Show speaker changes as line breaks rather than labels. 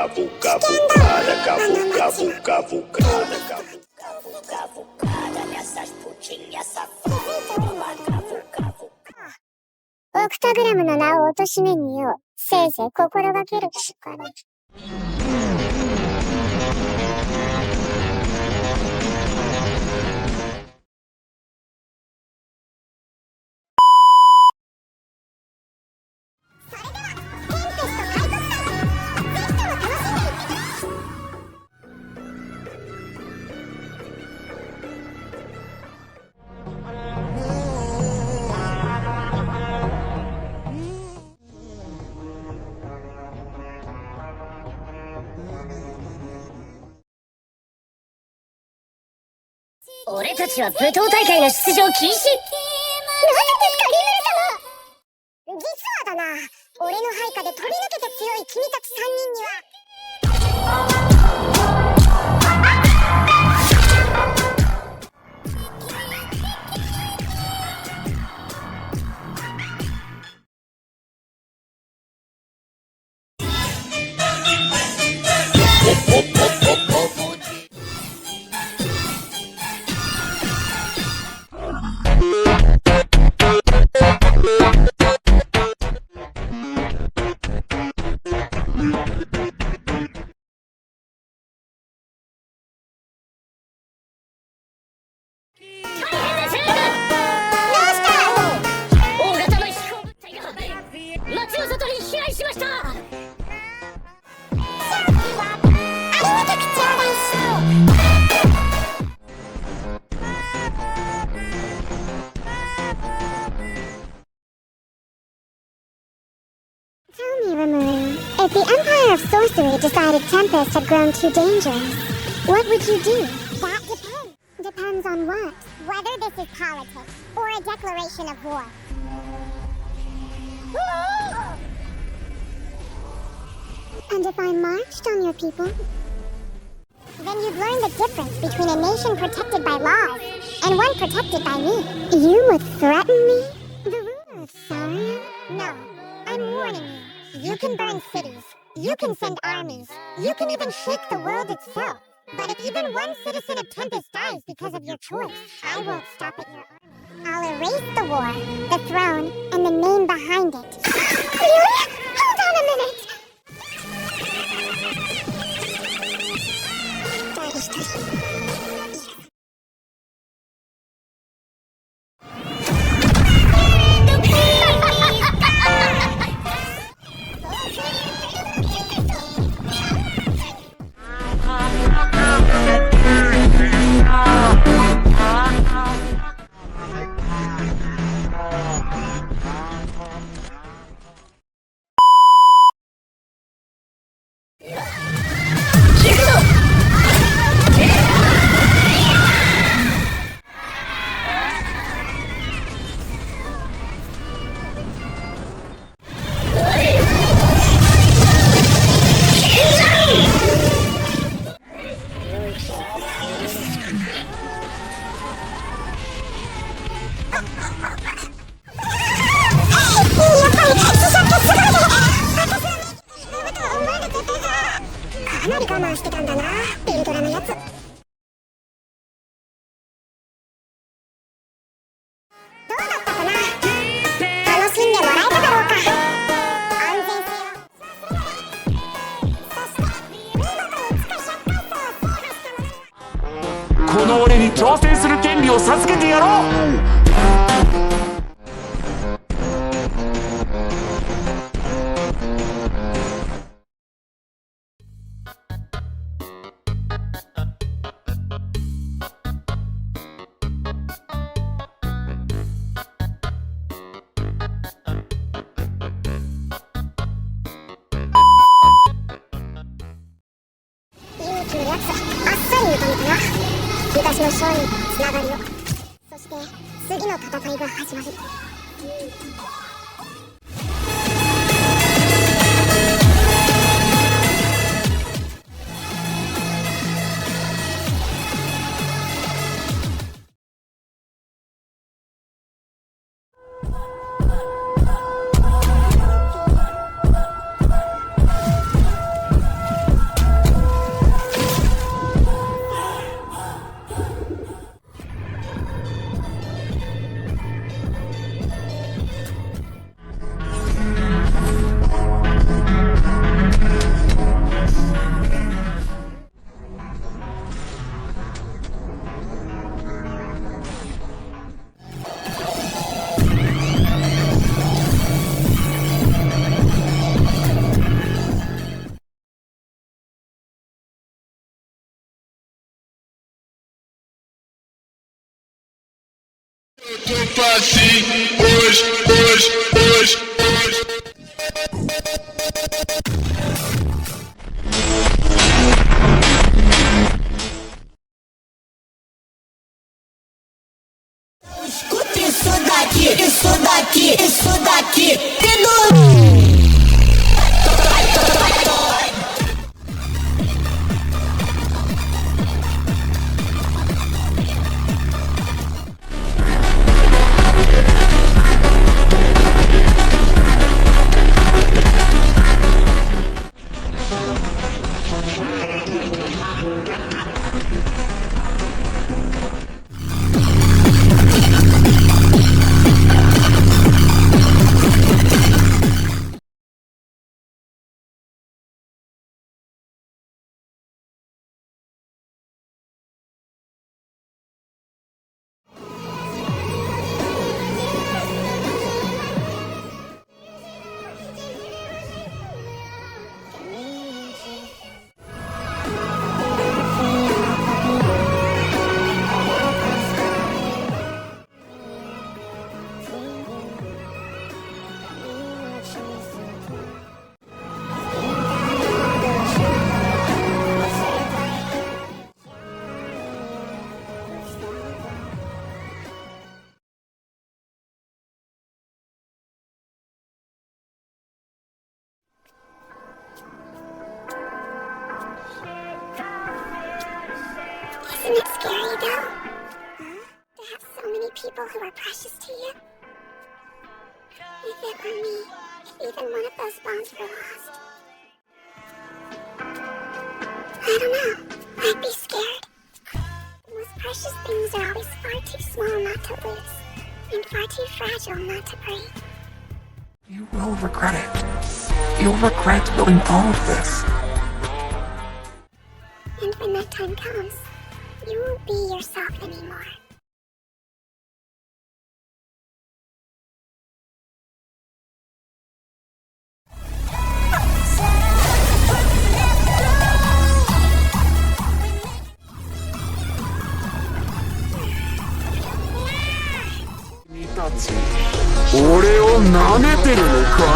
cavucada, cavucada, cavucada nessas putinhas safadas.
オクタグラムの名を貶めによう、せいぜい心がけるから。
俺たちは舞踏大会の出場禁止。なぜですか、リムル様。実はだな、俺の配下で飛び抜けて強い君たち3人にはTell me, Rimuru, if the Empire of Sorcery decided Tempest had grown too dangerous, what would you do? That depends. Depends on what? Whether this is politics or a declaration of war. And if I marched on your people? Then you'd learn the difference between a nation protected by laws and one protected by me. You would threaten me? The ruler of Saria? No. I'm warning you. You can burn cities. You can send armies. You can even shake the world itself. But if even one citizen of Tempest dies because of your choice, I won't stop at your army. I'll erase the war, the throne, and the name behind it. Really? Hold on a minute!
この俺に挑戦する権利を授けてやろう。
私の勝利につながりを。そして次の戦いが始まる。
Escuta isso daqui, Dedo!
Isn't it scary, though? To have so many people who are precious to you? If it were me, if even one of those bones were lost. I don't know. I'd be scared. The most precious things are always far too small not to lose, and far too fragile not to break.
You will regret it. You'll regret doing all of this.
And when that time comes, you won't be yourself anymore.
Itachi, 俺を舐めてるのか